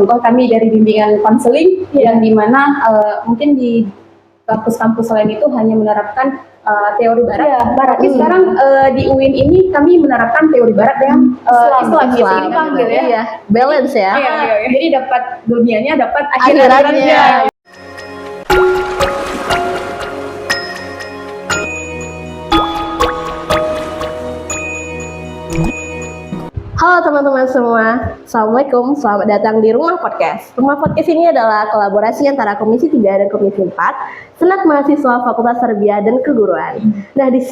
Contoh kami dari bimbingan konseling yang dimana mungkin di kampus-kampus lain itu hanya menerapkan teori barat. Tapi sekarang di UIN ini kami menerapkan teori barat yang Islam gitu ya. Iya, balance ya. Jadi dapat dunianya, dapat akhiratnya. Halo teman-teman semua, Assalamualaikum, selamat datang di Rumah Podcast. Rumah Podcast ini adalah kolaborasi antara Komisi 3 dan Komisi 4, Senat Mahasiswa Fakultas Tarbiyah dan Keguruan. Nah, di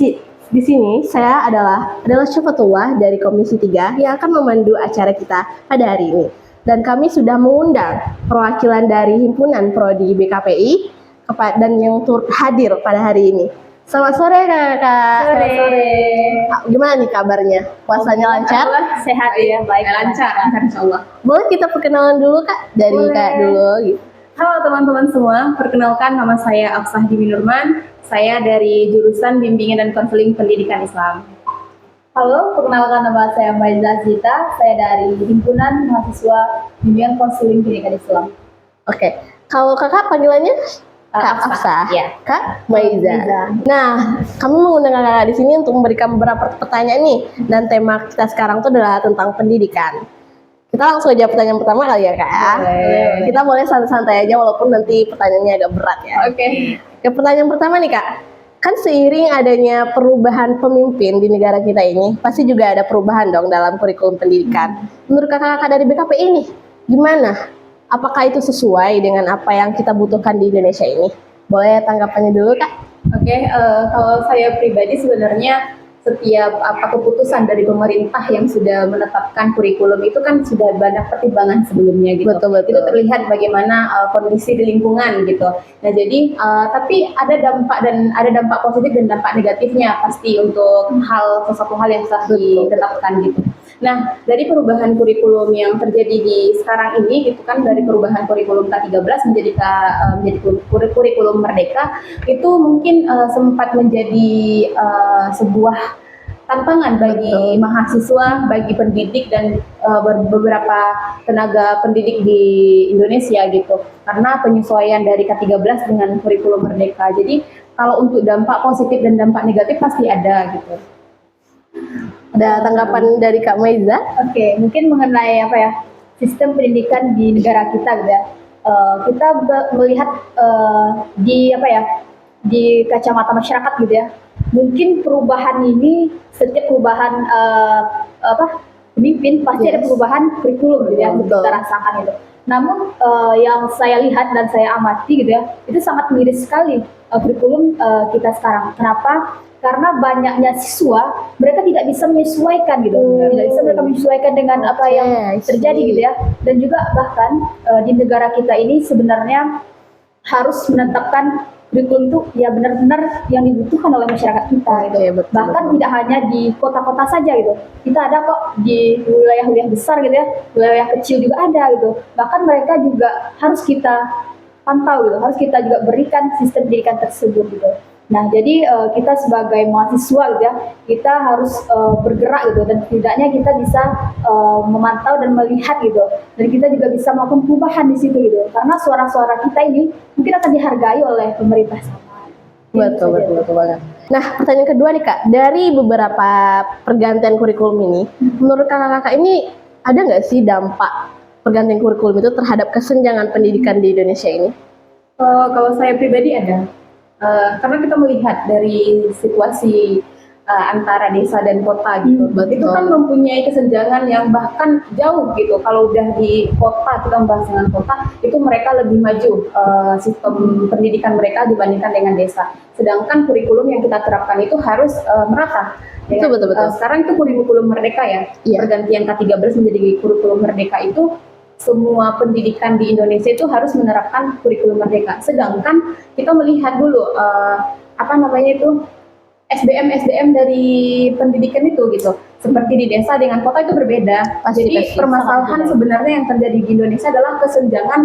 sini saya adalah Syafatullah dari Komisi 3 yang akan memandu acara kita pada hari ini. Dan kami sudah mengundang perwakilan dari Himpunan Prodi BKPI dan yang turut hadir pada hari ini. Selamat sore Kak. Sore. Gimana nih kabarnya? Puasanya lancar? Sehat ya, baik, lancar insyaallah. Boleh kita perkenalan dulu Kak? Dari Kak dulu gitu. Halo teman-teman semua, perkenalkan nama saya Afsah Dimi Nurman. Saya dari jurusan Bimbingan dan Konseling Pendidikan Islam. Halo, perkenalkan nama saya Maiza Zita. Saya dari Himpunan Mahasiswa Bimbingan Konseling Pendidikan Islam. Oke. Kalau Kakak panggilannya? Kak Afsah, ya. Kak Maiza. Nah, kami mengundang Kakak di sini untuk memberikan beberapa pertanyaan nih. Dan tema kita sekarang itu adalah tentang pendidikan. Kita langsung aja pertanyaan pertama kali ya Kak. Kita boleh santai-santai aja walaupun nanti pertanyaannya agak berat ya. Oke. Pertanyaan pertama nih Kak. Kan seiring adanya perubahan pemimpin di negara kita ini, pasti juga ada perubahan dong dalam kurikulum pendidikan. Menurut Kakak dari BKPI ini, gimana? Apakah itu sesuai dengan apa yang kita butuhkan di Indonesia ini? Boleh tanggapannya dulu Kak? Oke, kalau saya pribadi sebenarnya setiap keputusan dari pemerintah yang sudah menetapkan kurikulum itu kan sudah banyak pertimbangan sebelumnya gitu. Betul. Itu terlihat bagaimana kondisi di lingkungan gitu. Nah jadi tapi ada dampak positif dan dampak negatifnya pasti untuk sesuatu hal yang sudah ditetapkan gitu. Nah, dari perubahan kurikulum yang terjadi di sekarang ini gitu kan, dari perubahan kurikulum K13 menjadi kurikulum Merdeka, itu mungkin sempat menjadi sebuah tantangan bagi mahasiswa, bagi pendidik dan beberapa tenaga pendidik di Indonesia gitu. Karena penyesuaian dari K13 dengan kurikulum Merdeka. Jadi, kalau untuk dampak positif dan dampak negatif pasti ada gitu. Ada tanggapan dari Kak Maiza? Oke, mungkin mengenai sistem pendidikan di negara kita gitu ya. Kita melihat di kacamata masyarakat gitu ya. Mungkin perubahan ini, setiap perubahan pemimpin pasti ada perubahan kurikulum gitu ya, kita rasakan itu. Namun yang saya lihat dan saya amati gitu ya, itu sangat miris sekali kurikulum kita sekarang. Kenapa? Karena banyaknya siswa, mereka tidak bisa menyesuaikan gitu, tidak bisa mereka menyesuaikan dengan apa yang terjadi gitu ya. Dan juga bahkan di negara kita ini sebenarnya harus menetapkan kurikulum itu ya benar-benar yang dibutuhkan oleh masyarakat kita gitu. Bahkan tidak hanya di kota-kota saja gitu. Kita ada kok di wilayah-wilayah besar gitu ya, wilayah kecil juga ada gitu. Bahkan mereka juga harus kita pantau gitu, harus kita juga berikan sistem pendidikan tersebut gitu. Nah, jadi kita sebagai mahasiswa gitu ya, kita harus bergerak gitu, dan setidaknya kita bisa memantau dan melihat gitu, dan kita juga bisa melakukan perubahan di situ gitu, karena suara-suara kita ini mungkin akan dihargai oleh pemerintah sama. Betul banget. Nah, pertanyaan kedua nih Kak, dari beberapa pergantian kurikulum ini, menurut kakak-kakak ini ada nggak sih dampak pergantian kurikulum itu terhadap kesenjangan pendidikan di Indonesia ini? Kalau saya pribadi ada. Karena kita melihat dari situasi antara desa dan kota gitu, itu kan mempunyai kesenjangan yang bahkan jauh gitu. Kalau udah di kota, kita membahas dengan kota, itu mereka lebih maju sistem pendidikan mereka dibandingkan dengan desa. Sedangkan kurikulum yang kita terapkan itu harus merata. Betul. Sekarang itu kurikulum Merdeka ya, pergantian K13 menjadi kurikulum Merdeka itu semua pendidikan di Indonesia itu harus menerapkan kurikulum Merdeka. Sedangkan kita melihat dulu SDM dari pendidikan itu gitu. Seperti di desa dengan kota itu berbeda. Jadi permasalahan sebenarnya yang terjadi di Indonesia adalah kesenjangan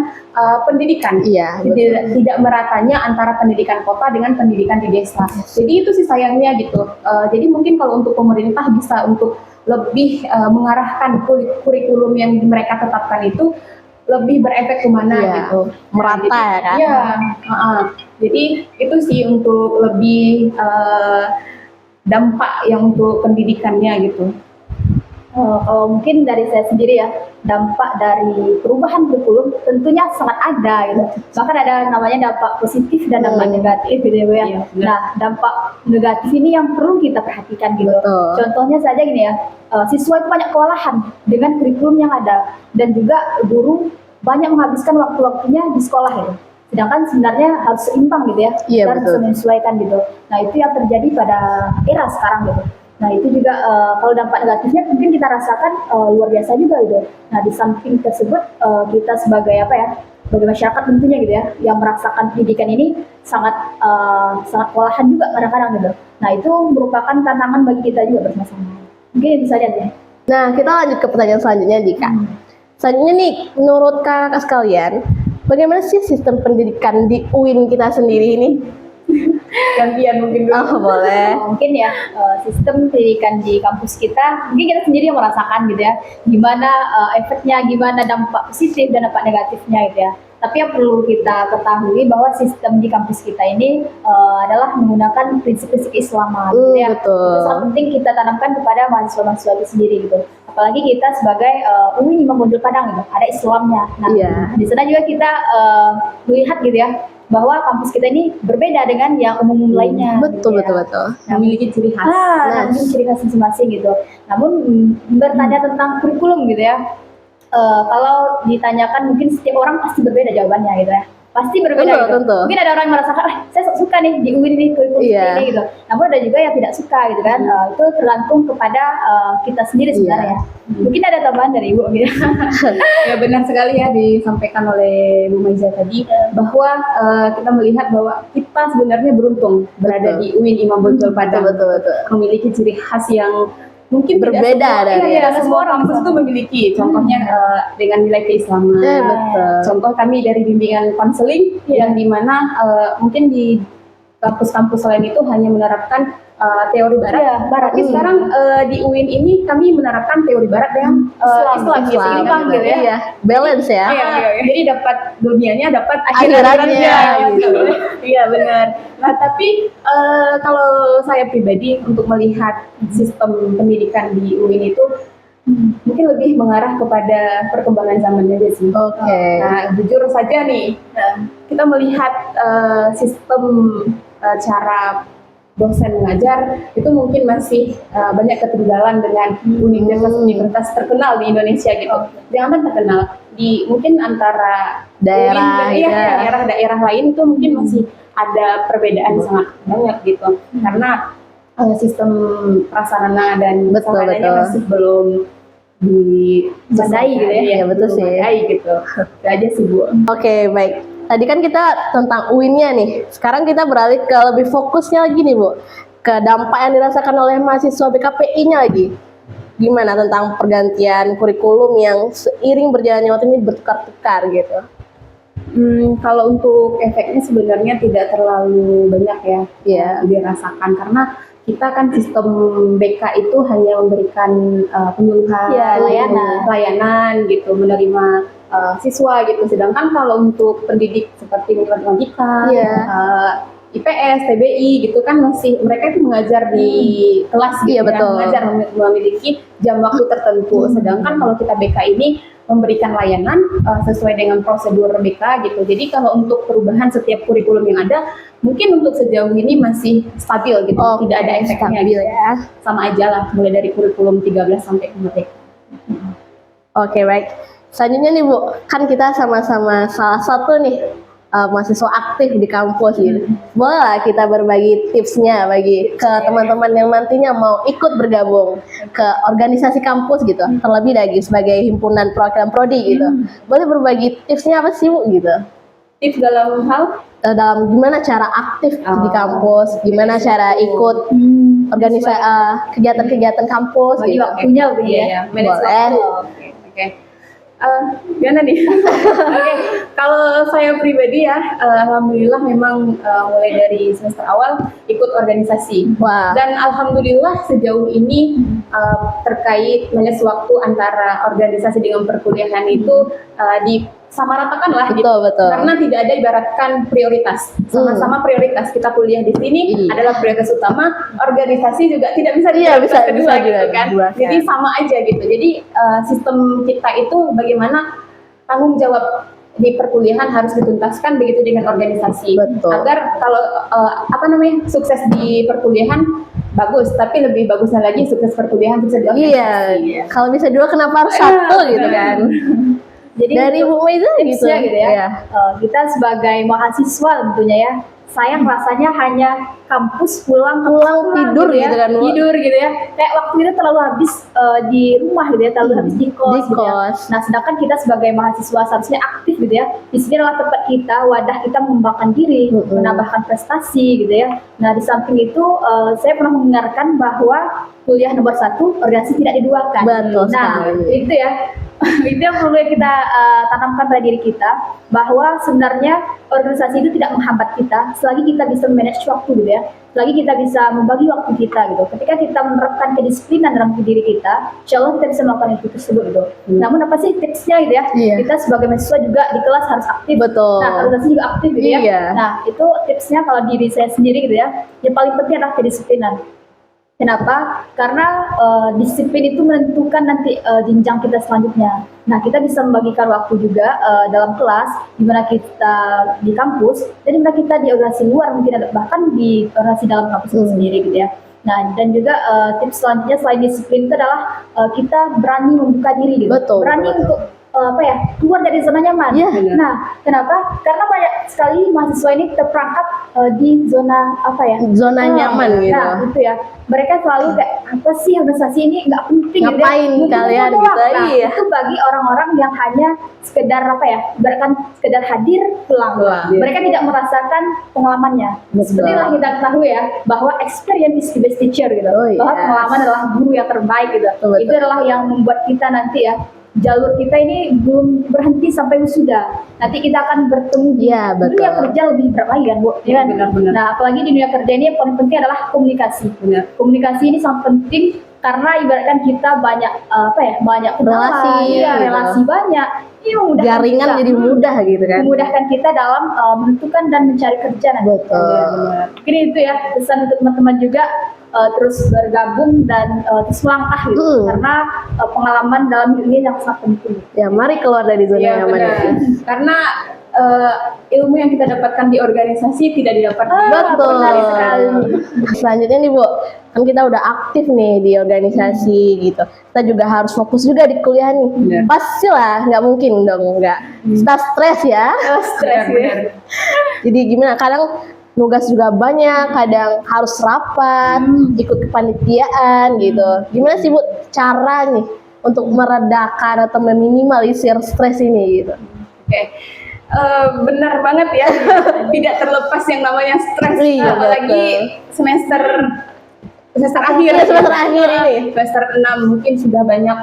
pendidikan. Tidak meratanya antara pendidikan kota dengan pendidikan di desa. Jadi itu sih sayangnya gitu. Jadi mungkin kalau untuk pemerintah bisa untuk lebih mengarahkan kurikulum yang mereka tetapkan itu lebih berefek kemana Iya, gitu. merata Nah, ya kan? Iya, jadi itu sih untuk lebih dampak yang untuk pendidikannya gitu. Kalau mungkin dari saya sendiri ya, dampak dari perubahan kurikulum tentunya sangat ada gitu. Bahkan ada namanya dampak positif dan dampak negatif gitu ya, Bu ya. Iya, benar. Nah, dampak negatif ini yang perlu kita perhatikan gitu. Betul. Contohnya saja gini ya, siswa itu banyak kewalahan dengan kurikulum yang ada dan juga guru banyak menghabiskan waktu-waktunya di sekolah gitu. Sedangkan sebenarnya harus seimbang gitu ya, Iya, kita harus betul. menyesuaikan gitu. Nah, itu yang terjadi pada era sekarang gitu. Nah, itu juga kalau dampak negatifnya mungkin kita rasakan luar biasa juga gitu. Nah, di samping tersebut kita sebagai apa ya, sebagai masyarakat tentunya gitu ya, yang merasakan pendidikan ini sangat sangat kewalahan juga kadang-kadang gitu. Nah, itu merupakan tantangan bagi kita juga bersama-sama. Mungkin itu saja ya. Nah, kita lanjut ke pertanyaan selanjutnya, Dika. Selanjutnya nih, menurut kakak sekalian, bagaimana sih sistem pendidikan di UIN kita sendiri ini? Gantian mungkin dulu. Oh, boleh. Mungkin ya sistem pendidikan di kampus kita mungkin kita sendiri yang merasakan gitu ya, gimana efeknya, gimana dampak positif dan dampak negatifnya gitu ya. Tapi yang perlu kita ketahui bahwa sistem di kampus kita ini adalah menggunakan prinsip-prinsip Islaman gitu ya. Betul. Itu sangat penting kita tanamkan kepada mahasiswa-mahasiswa itu sendiri gitu. Apalagi kita sebagai UIN Imam Bonjol Padang gitu, ada Islamnya. Nah, Iya. di sana juga kita melihat gitu ya, bahwa kampus kita ini berbeda dengan yang umum lainnya. Betul, gitu betul, ya. betul. Memiliki ciri khas. Nah, mungkin ciri khas masing-masing gitu. Namun bertanya tentang kurikulum gitu ya, kalau ditanyakan mungkin setiap orang pasti berbeda jawabannya gitu ya. Pasti berbeda Tentu, gitu. tentu. Mungkin ada orang yang merasakan, saya suka nih di UIN nih kurikulum Iya. ini gitu. Namun ada juga yang tidak suka gitu kan. Itu tergantung kepada kita sendiri sebenarnya. Mungkin ada tambahan dari Ibu gitu. Ya benar sekali ya disampaikan oleh Bu Maiza tadi bahwa kita melihat bahwa kita sebenarnya beruntung berada Betul. di UIN Imam Bonjol Padang. Betul, betul. Memiliki ciri khas yang mungkin Berbeda dari- tidak semua kampus itu memiliki. Contohnya dengan nilai keislaman. Betul. Contoh kami dari bimbingan konseling yang dimana mungkin di kampus-kampus lain itu hanya menerapkan teori barat. Iya, barat. Tapi sekarang di UIN ini kami menerapkan teori barat dengan Islam, gitu, Islam gitu ya. Iya, balance ya. Iya. Jadi dapat dunianya, dapat Akhiratnya, gitu. gitu. Iya benar. Nah tapi kalau saya pribadi untuk melihat sistem pendidikan di UIN itu mungkin lebih mengarah kepada perkembangan zaman aja sih. Oke. Nah jujur saja nih, kita melihat sistem cara dosen mengajar itu mungkin masih banyak ketinggalan dengan universitas-universitas terkenal di Indonesia gitu. Jangan terkenal di mungkin antara Daerah, UIN, ya. daerah-daerah lain itu mungkin masih ada perbedaan sangat banyak gitu. Karena sistem prasarana dan Betul, sarananya betul. masih belum Memadai gitu ya. Iya, betul belum sih. memadai gitu. Itu aja sih Bu. Oke, baik. Tadi kan kita tentang UIN-nya nih. Sekarang kita beralih ke lebih fokusnya lagi nih, Bu. Ke dampak yang dirasakan oleh mahasiswa BKPI-nya lagi. Gimana tentang pergantian kurikulum yang seiring berjalannya waktu ini bertukar-tukar gitu. Kalau untuk efeknya sebenarnya tidak terlalu banyak ya Iya. dirasakan karena kita kan sistem BK itu hanya memberikan penyuluhan, Iya, layanan gitu, menerima siswa gitu. Sedangkan kalau untuk pendidik seperti matematika, Iya. IPS, TBI gitu kan masih mereka itu mengajar di kelas gitu Iya, kan, betul. mengajar memiliki jam waktu tertentu. Sedangkan kalau kita BK ini memberikan layanan sesuai dengan prosedur BK gitu. Jadi kalau untuk perubahan setiap kurikulum yang ada, mungkin untuk sejauh ini masih stabil gitu, Oke, tidak ada efeknya stabil gitu. ya. Sama aja lah, mulai dari kurikulum 13 sampai merdeka. Oke, baik. Selanjutnya nih, Bu, kan kita sama-sama salah satu nih mahasiswa aktif di kampus gitu. Boleh lah kita berbagi tipsnya bagi ke teman-teman yang nantinya mau ikut bergabung ke organisasi kampus gitu. Terlebih lagi sebagai himpunan perwakilan prodi gitu. Boleh berbagi tipsnya apa sih, Bu gitu? Tips dalam hal Dalam gimana cara aktif di kampus, gimana cara ikut organisasi kegiatan-kegiatan kampus Bagi gitu. waktunya gitu ya. manage Boleh. waktu. Oke. Gimana nih? Oke, kalau saya saya pribadi ya, alhamdulillah memang mulai dari semester awal ikut organisasi. Wah. Dan alhamdulillah sejauh ini terkait manage waktu antara organisasi dengan perkuliahan itu disamaratakan lah gitu. Betul. Karena tidak ada ibaratkan prioritas. Sama-sama prioritas. Kita kuliah di sini adalah prioritas utama, organisasi juga tidak bisa prioritas kedua gitu kan. Jadi sama aja gitu. Jadi sistem kita itu bagaimana tanggung jawab di perkuliahan harus dituntaskan begitu dengan organisasi. Betul. Agar kalau sukses di perkuliahan bagus, tapi lebih bagusnya lagi sukses perkuliahan bisa di organisasi. Iya. Kalau bisa dua kenapa harus satu gitu kan? Jadi Dari Bu Maiza gitu tipsnya gitu ya. Iya. Kita sebagai mahasiswa tentunya ya, sayang rasanya hanya kampus pulang tidur gitu kan, Bu. tidur gitu ya, kayak waktu itu terlalu habis di rumah gitu ya, terlalu habis di kos gitu ya. Nah sedangkan kita sebagai mahasiswa seharusnya aktif gitu ya, di sini adalah tempat kita, wadah kita mengembangkan diri, menambahkan prestasi gitu ya. Nah di samping itu saya pernah mendengarkan bahwa kuliah nomor 1 organisasi tidak diduakan. Betul Nah sekali. itu ya itu yang perlu kita tanamkan pada diri kita, bahwa sebenarnya organisasi itu tidak menghambat kita selagi kita bisa manage waktu gitu ya, selagi kita bisa membagi waktu kita gitu. Ketika kita menerapkan kedisiplinan dalam diri kita, insya Allah kita bisa melakukan itu tersebut gitu. Namun apa sih tipsnya gitu ya? Iya. Kita sebagai mahasiswa juga di kelas harus aktif. Betul. Nah organisasi juga aktif gitu ya. Iya. Nah itu tipsnya kalau diri saya sendiri gitu ya. Yang paling penting adalah kedisiplinan. Kenapa? Karena disiplin itu menentukan nanti jenjang kita selanjutnya. Nah, kita bisa membagikan waktu juga dalam kelas, di mana kita di kampus, dan di mana kita di organisasi luar, mungkin ada bahkan di organisasi dalam kampus itu sendiri gitu ya. Nah, dan juga tips selanjutnya selain disiplin itu adalah kita berani membuka diri gitu. Betul. Berani untuk keluar dari zona nyaman. Iya. Nah, kenapa? Karena banyak sekali mahasiswa ini terperangkap di zona Zona nyaman gitu. Nah, itu ya. Mereka selalu kayak apa sih organisasi ini nggak penting Ngapain gitu ya. kalian Doang. gitu, Nah, iya. itu bagi orang-orang yang hanya sekedar bahkan sekedar hadir pulang. Pulang. Mereka tidak merasakan pengalamannya. Betul. Seperti yang kita ketahui ya, bahwa experience is the best teacher gitu. Oh, yes. Bahwa pengalaman adalah guru yang terbaik gitu. Betul. Itu adalah yang membuat kita nanti ya, jalur kita ini belum berhenti sampai wisuda. Nanti kita akan bertemu di Iya, betul. dunia kerja lebih berat lagi kan, Bu? Ya kan? Benar-benar. Nah, apalagi di dunia kerja ini yang paling penting adalah komunikasi. Benar. Komunikasi ini sangat penting karena ibaratkan kita banyak banyak kenalan, Relasi, ya, gitu. relasi banyak. Ini memudahkan Jaringan kita. jadi mudah gitu kan. Memudahkan kita dalam menentukan dan mencari kerja nanti. Betul. Mungkin itu ya pesan untuk teman-teman juga, terus bergabung dan terus melangkah gitu. Karena pengalaman dalam hidup ini yang sangat penting. Ya, mari keluar dari zona Iya, nyaman. benar. Karena ilmu yang kita dapatkan di organisasi tidak didapat di Betul. benar sekali. Selanjutnya nih Bu, kan kita udah aktif nih di organisasi gitu. Kita juga harus fokus juga di kuliah nih. Benar. Pastilah, nggak mungkin dong nggak. Kita stres ya. Stres ya. Benar. Jadi gimana? Kadang tugas juga banyak, kadang harus rapat, ikut kepanitiaan gitu. Gimana sih Bu cara nih untuk meredakan atau meminimalisir stres ini gitu? Oke. Benar banget ya. Tidak terlepas yang namanya stres, Iya, apalagi semester akhir. Iya, semester akhir ini. Semester 6 mungkin sudah banyak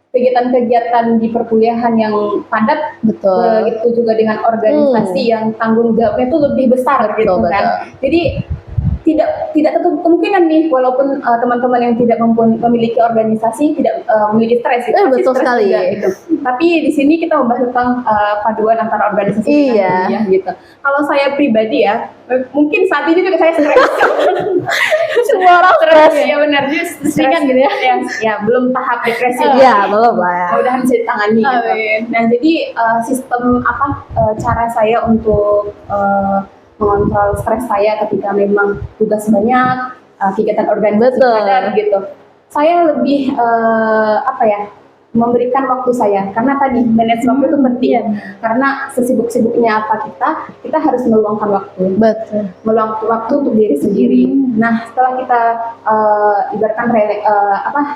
kegiatan-kegiatan di perkuliahan yang padat. Betul. Begitu juga dengan organisasi yang tanggung jawabnya itu lebih besar gitu Betul, kan. betul. Jadi tidak tertutup kemungkinan nih, walaupun teman-teman yang tidak memiliki organisasi tidak memiliki stres gitu. Pasti betul stres sekali. juga, gitu. Tapi di sini kita membahas tentang paduan antara organisasi Iya. dengan kuliah gitu. Kalau saya pribadi ya, mungkin saat ini juga saya stres. Semua orang stres. Ya benar, Ringan gitu ya. Ya belum tahap depresi. Iya, belum lah ya. Mudah-mudahan bisa ditangani gitu. Amin. Nah jadi sistem cara saya untuk mengontrol stres saya ketika memang tugas banyak, kegiatan organisasi Betul. padat gitu. Saya lebih memberikan waktu saya, karena tadi manage waktu itu penting. Iya. Karena sesibuk-sibuknya apa kita harus meluangkan waktu. Betul. Meluangkan waktu untuk diri sendiri. Nah, setelah kita ibaratkan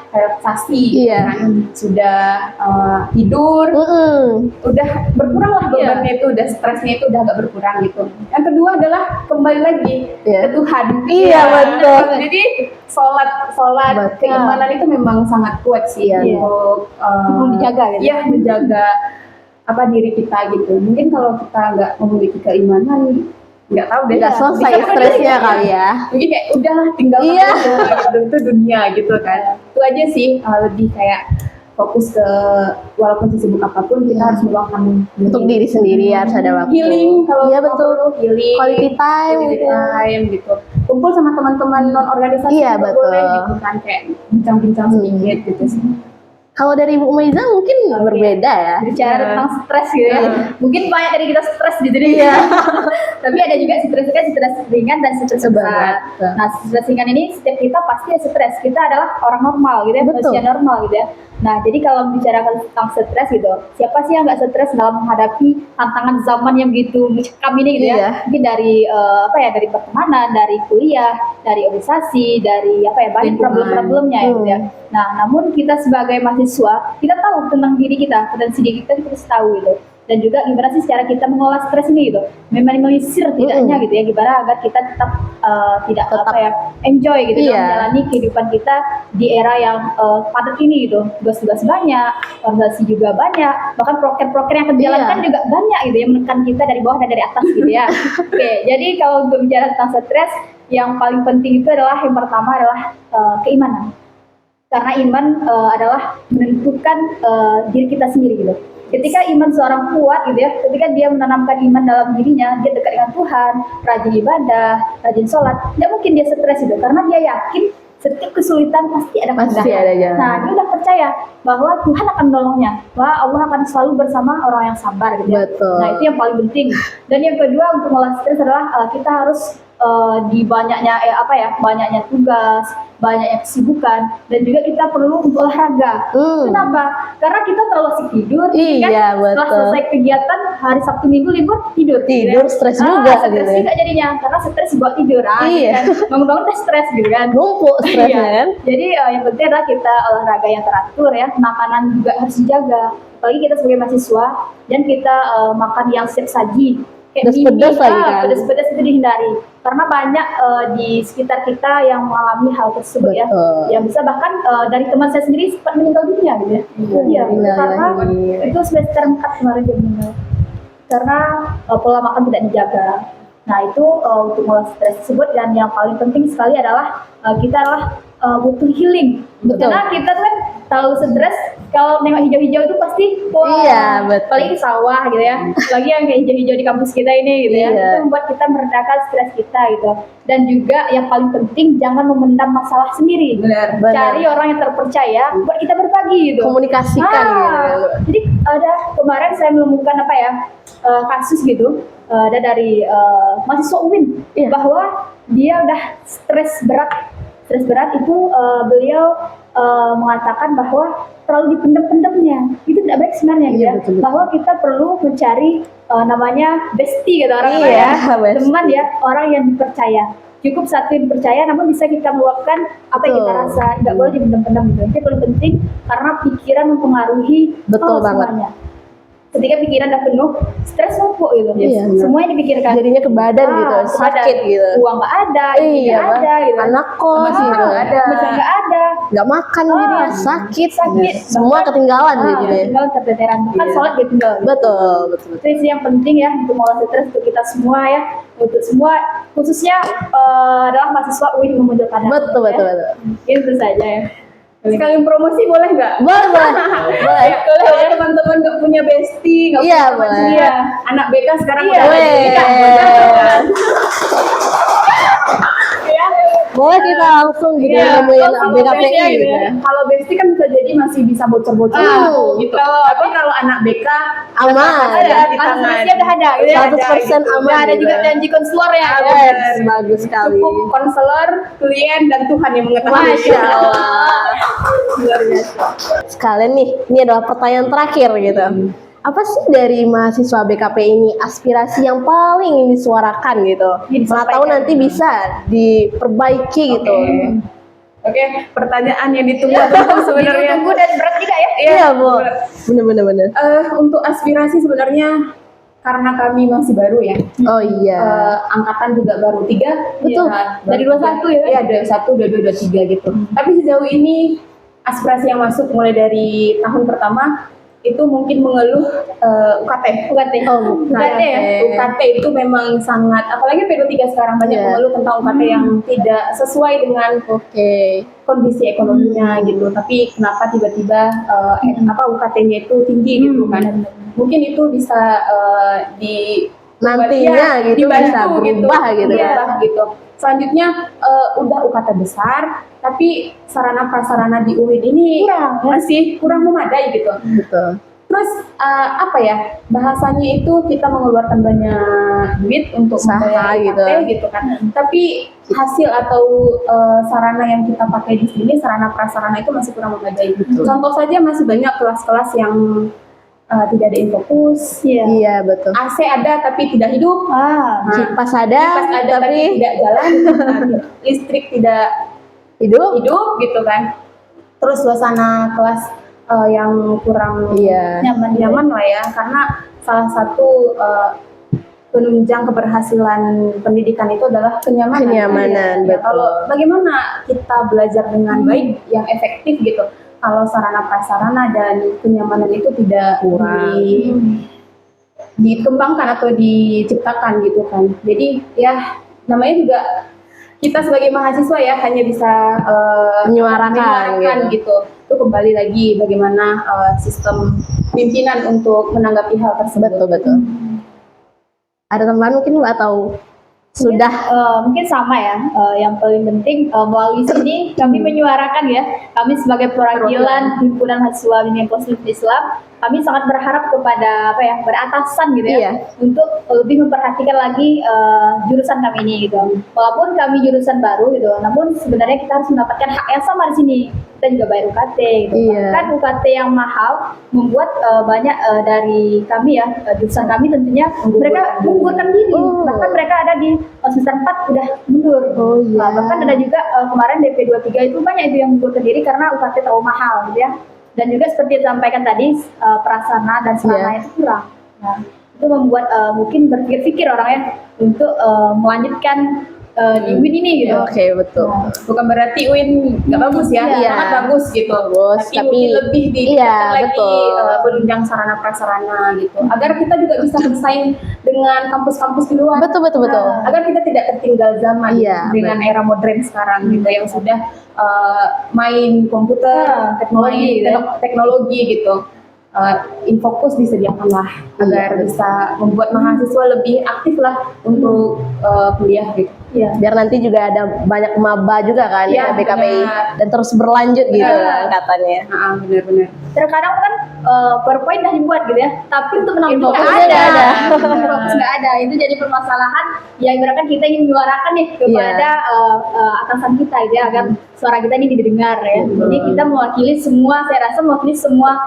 relaksasi, Iya. kan, sudah tidur, udah berkurang lah bebannya itu, udah stresnya itu udah agak berkurang gitu. Yang kedua adalah kembali lagi Iya. ke Tuhan. Iya, Ya, betul. Jadi sholat Betul. keimanan itu memang sangat kuat sih Iya. untuk Dijaga gitu. Iya, menjaga apa diri kita gitu. Mungkin kalau kita nggak memiliki keimanan, nggak tahu deh. Nggak selesai Bisa stresnya jadi, kali ya. mungkin kayak udahlah tinggal Iya. aja gitu, itu dunia gitu kan. Itu aja sih, lebih kayak fokus ke walaupun sesibuk apapun kita harus meluangkan Untuk diri sendiri harus ada waktu. healing. Kalau Iya betul. perlu healing, Quality time quality gitu. time gitu. Kumpul sama teman-teman non organisasi Iya, juga betul. boleh gitu kan, kayak bincang-bincang sedikit gitu sih. Kalau dari Bu Maiza mungkin berbeda ya. Bicara tentang stres gitu ya. Mungkin banyak dari kita stres di sini. Iya. Tapi ada juga stres ringan dan stres berat. Berat. Nah, stres ringan ini setiap kita pasti stres. Kita adalah orang normal gitu ya, Betul. manusia normal gitu ya. Nah, jadi kalau bicarakan tentang stres gitu, siapa sih yang nggak stres dalam menghadapi tantangan zaman yang begitu mencekam ini gitu Iya. ya? Mungkin dari dari pertemanan, dari kuliah, dari organisasi, dari banyak Lingkungan. problem-problemnya ya gitu ya. Nah, namun kita sebagai mahasiswa, kita tahu tentang diri kita, potensi diri kita harus tahu gitu. Dan juga gimana sih cara kita mengelola stres ini gitu, meminimalisir tidaknya gitu ya, gimana agar kita tetap tidak enjoy gitu Iya. dalam menjalani kehidupan kita di era yang padat ini gitu, tugas-tugas banyak, organisasi juga banyak, bahkan proker-proker yang akan dijalankan Iya. juga banyak gitu yang menekan kita dari bawah dan dari atas gitu ya. Oke, jadi kalau untuk bicara tentang stres, yang paling penting itu adalah yang pertama adalah keimanan. Karena iman adalah menentukan diri kita sendiri gitu. Ketika iman seorang kuat gitu ya, ketika dia menanamkan iman dalam dirinya, dia dekat dengan Tuhan, rajin ibadah, rajin sholat, tidak mungkin dia stres gitu, karena dia yakin setiap kesulitan pasti ada Pasti kemudahan. ada jalan. Nah, dia udah percaya bahwa Tuhan akan menolongnya, bahwa Allah akan selalu bersama orang yang sabar gitu ya. Betul. Nah, itu yang paling penting. Dan yang kedua untuk mengolah stres adalah kita harus di banyaknya banyaknya tugas, banyaknya kesibukan, dan juga kita perlu untuk olahraga. Kenapa? Karena kita terlalu asik tidur, Iya, kan? Setelah betul. selesai kegiatan hari Sabtu Minggu libur tidur, Tidur, stres juga stres gitu ya. juga jadinya, karena stres buat tidur. Iya. Kan? Bangun-bangun udah stres gitu kan. Numpuk stresnya Iya. kan. Jadi yang penting adalah kita olahraga yang teratur ya, makanan juga harus dijaga. Apalagi kita sebagai mahasiswa dan kita makan yang siap saji. Pedas-pedas lagi kan. Pedas-pedas itu dihindari. Karena banyak di sekitar kita yang mengalami hal tersebut ya. Betul. Yang bisa bahkan dari teman saya sendiri sempat meninggal dunia gitu ya. Iya, karena itu semester 4 kemarin dia meninggal. Karena pola makan tidak dijaga. Nah itu untuk mengolah stres tersebut, dan yang paling penting sekali adalah kita butuh healing. Betul. Karena kita tuh kan terlalu stres, kalau nengok hijau-hijau itu pasti Iya, betul. apalagi sawah gitu ya, lagi yang kayak hijau-hijau di kampus kita ini gitu ya, Iya. itu membuat kita meredakan stres kita gitu. Dan juga yang paling penting, jangan memendam masalah sendiri. Benar. Cari orang yang terpercaya buat kita berbagi gitu. Komunikasikan gitu. Jadi ada kemarin saya menemukan kasus gitu, ada dari mahasiswa UIN bahwa dia udah stres berat itu beliau mengatakan bahwa terlalu dipendam-pendamnya itu tidak baik sebenarnya gitu ya. Betul. Bahwa kita perlu mencari namanya bestie gitu orang Iya, ya, bestie. teman ya, orang yang dipercaya. Cukup satu yang dipercaya, namun bisa kita meluapkan apa yang kita Betul. rasa, nggak boleh dipendam-pendam gitu. Itu paling penting karena pikiran mempengaruhi Betul banget. semuanya. Ketika pikiran udah penuh, stres numpuk gitu. Iya, Semuanya dipikirkan. Jadinya ke badan gitu, ke badan. sakit gitu. Uang nggak ada, ini Iya, nggak ada gitu. anak kos gitu. Bisa nggak ada. Nggak makan jadinya sakit. Sakit. Semua ketinggalan gitu ya. Tinggal terteteran. Bahkan Iya. sholat dia tinggal. Betul. Itu sih yang penting ya untuk mengolah stres untuk kita semua ya. Untuk semua, khususnya adalah mahasiswa UIN Memunjul Padang. Betul. Mungkin itu saja ya. Sekalian promosi boleh nggak? Boleh. Kalau teman-teman nggak punya bestie, nggak Iya, punya teman boleh. ceria, anak BK sekarang Iya, udah ada boleh. BK. Ya. Boleh kita langsung gitu Iya, nemuin kalau BKPI bestie gitu ya. ya. Kalau bestie kan bisa jadi masih bisa bocor-bocor gitu. Tapi kalau anak BK Aman. ada di Anak tangan. usia udah ada gitu ya. 100% aman. Udah ada gitu. juga janji konselor ya. Yes, bagus sekali. Cukup konselor, klien, dan Tuhan yang mengetahui. Masya Allah. Luar biasa. Sekalian nih, ini adalah pertanyaan terakhir gitu. Apa sih dari mahasiswa BKP ini aspirasi yang paling ingin disuarakan gitu? Mana tahu nanti bisa diperbaiki gitu. Oke, pertanyaan yang ditunggu sebenarnya. Ditunggu dan berat juga ya. Iya, Bu. Bener. Untuk aspirasi sebenarnya karena kami masih baru ya. Oh iya. Angkatan juga baru 3. Betul. Dari 21 ya kan? Iya, dari 1, 22, 23 gitu. Tapi sejauh ini aspirasi yang masuk mulai dari tahun pertama itu mungkin mengeluh UKT. UKT. UKT ya. UKT itu memang sangat, apalagi P23 sekarang banyak mengeluh tentang UKT yang tidak sesuai dengan kondisi ekonominya gitu. Tapi kenapa tiba-tiba UKT-nya itu tinggi gitu kan? Mungkin itu bisa nantinya gitu bisa berubah gitu ya. Gitu. Selanjutnya udah UKT besar, tapi sarana prasarana di UIN ini masih kurang memadai gitu. Betul. Terus bahasanya itu kita mengeluarkan banyak duit untuk membayar UKT gitu kan. Tapi hasil atau sarana yang kita pakai di sini, sarana prasarana itu masih kurang memadai. Contoh saja masih banyak kelas-kelas yang tidak ada infokus, iya betul. AC ada tapi tidak hidup, kipas ada tapi tidak jalan, listrik tidak hidup gitu kan. Terus suasana kelas yang kurang nyaman lah ya, karena salah satu penunjang keberhasilan pendidikan itu adalah kenyamanan. Betul. Kalau bagaimana kita belajar dengan baik, yang efektif gitu. Kalau sarana prasarana dan kenyamanan itu tidak dikembangkan atau diciptakan gitu kan. Jadi ya namanya juga kita sebagai mahasiswa ya hanya bisa menyuarakan gitu. Itu kembali lagi bagaimana sistem pimpinan untuk menanggapi hal tersebut. Betul. Ada tambahan mungkin atau sudah? Mungkin sama ya. Yang paling penting melalui sini kami menyuarakan ya. Kami sebagai perwakilan himpunan mahasiswa Bimbingan Konseling Islam, kami sangat berharap kepada beratasan gitu ya, untuk lebih memperhatikan lagi jurusan kami ini gitu. Walaupun kami jurusan baru gitu, namun sebenarnya kita harus mendapatkan hak yang sama di sini. Kita juga bayar UKT gitu. Kan UKT yang mahal membuat banyak dari kami ya, jurusan kami tentunya mereka menggugurkan diri. Bahkan mereka ada di semester 4 udah mundur. Bahkan ada juga kemarin DP23 itu banyak itu yang menggugurkan diri karena UKT terlalu mahal gitu ya. Dan juga seperti disampaikan tadi, prasarana dan sarana itu kurang. Nah, itu membuat mungkin berpikir-pikir orang ya untuk melanjutkan di UIN ini gitu. Oke, betul. Bukan berarti UIN nggak bagus ya, sangat bagus gitu. Tapi mungkin lebih ditingkatkan lagi penunjang sarana prasarana gitu. Agar kita juga bisa bersaing dengan kampus-kampus di luar. Betul. Agar kita tidak tertinggal zaman dengan era modern sekarang gitu yang sudah main komputer, teknologi gitu. Infokus disediakanlah agar bisa membuat mahasiswa lebih aktif lah untuk kuliah gitu. Biar nanti juga ada banyak maba juga kan ya BKPI dan terus berlanjut gitu kan katanya. Benar. Terkadang kan PowerPoint udah dibuat gitu ya, tapi untuk menambah nggak ada. Itu jadi permasalahan yang ibaratkan kita ingin menyuarakan nih kepada atasan kita gitu ya, agar suara kita ini didengar ya. Jadi kita mewakili semua, saya rasa mewakili semua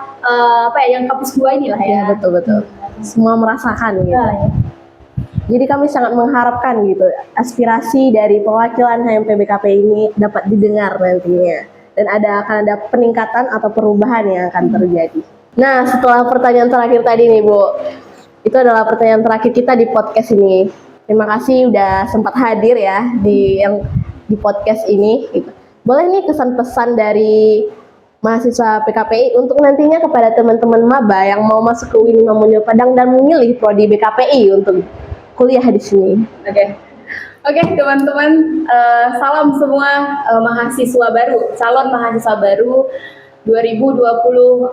yang kampus 2 inilah ya. Betul. Semua merasakan gitu. Jadi kami sangat mengharapkan gitu aspirasi dari perwakilan HMP BKPI ini dapat didengar nantinya dan akan ada peningkatan atau perubahan yang akan terjadi. Nah, setelah pertanyaan terakhir tadi nih Bu, itu adalah pertanyaan terakhir kita di podcast ini. Terima kasih udah sempat hadir ya di podcast ini. Gitu. Boleh nih kesan pesan dari mahasiswa PKPI untuk nantinya kepada teman-teman maba yang mau masuk ke UIN Imam Padang dan memilih prodi BKPI untuk kuliah di sini. Oke, teman-teman, salam semua mahasiswa baru, calon mahasiswa baru 2024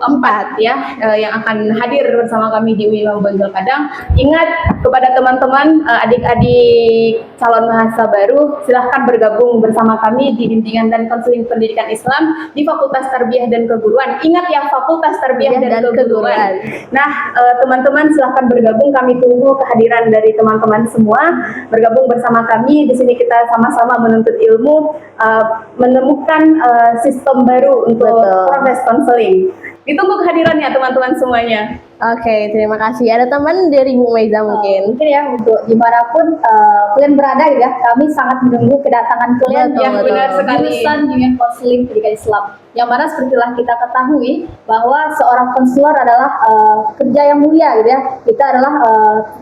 ya, yang akan hadir bersama kami di UIN Imam Bonjol Padang. Ingat kepada teman-teman, adik-adik calon mahasiswa baru, silahkan bergabung bersama kami di Bimbingan dan Konseling Pendidikan Islam di Fakultas Tarbiyah dan Keguruan. Ingat ya, Fakultas Tarbiyah dan Keguruan. Nah, teman-teman silahkan bergabung, kami tunggu kehadiran dari teman-teman semua. Bergabung bersama kami, di sini kita sama-sama menuntut ilmu, menemukan sistem baru untuk proses konseling. Ditunggu kehadirannya teman-teman semuanya. Oke, terima kasih. Ada teman dari Bu Meiza mungkin? Mungkin ya, untuk dimanapun kalian berada ya, kami sangat menunggu kedatangan kalian yang benar sekali jurusan Bimbingan Konseling Pendidikan Islam. Yang mana seperti telah kita ketahui bahwa seorang konselor adalah kerja yang mulia gitu ya. Kita adalah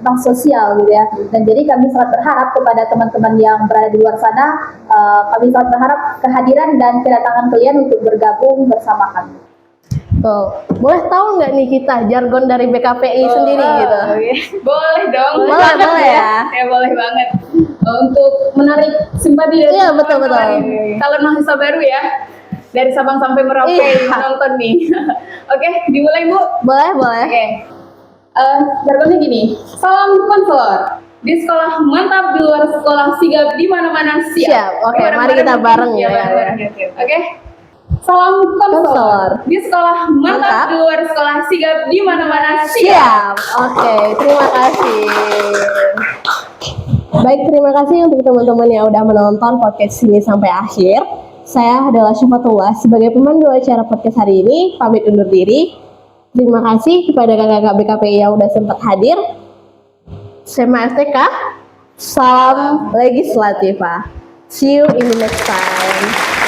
tentang sosial gitu ya. Dan jadi kami sangat berharap kepada teman-teman yang berada di luar sana, kami sangat berharap kehadiran dan kedatangan kalian untuk bergabung bersama kami. Tuh, boleh tahu nggak nih kita jargon dari BKPI sendiri gitu? Boleh dong. Boleh, Banget boleh ya. Ya boleh banget. Untuk menarik simpati dari Iya, betul, kawan-kawan betul. calon mahasiswa baru ya. Dari Sabang sampai Merauke Iya. menonton nih. Oke, dimulai Bu. Boleh, boleh. Oke. Jargonnya gini. Salam konselor. Di sekolah mantap, di luar sekolah sigap, di mana-mana siap. Siap, oke, mari kita bareng ya. Oke. Salam konselor. Konselor. Di sekolah mantap, Mantap. di luar sekolah sigap, di mana-mana siap. Siap. Oke, terima kasih. Baik, terima kasih untuk teman-teman yang udah menonton podcast ini sampai akhir. Saya adalah Syafatullah sebagai pemandu acara podcast hari ini, pamit undur diri. Terima kasih kepada kakak-kakak BKPI yang udah sempat hadir. Sema STK, salam legislativa. See you in the next time.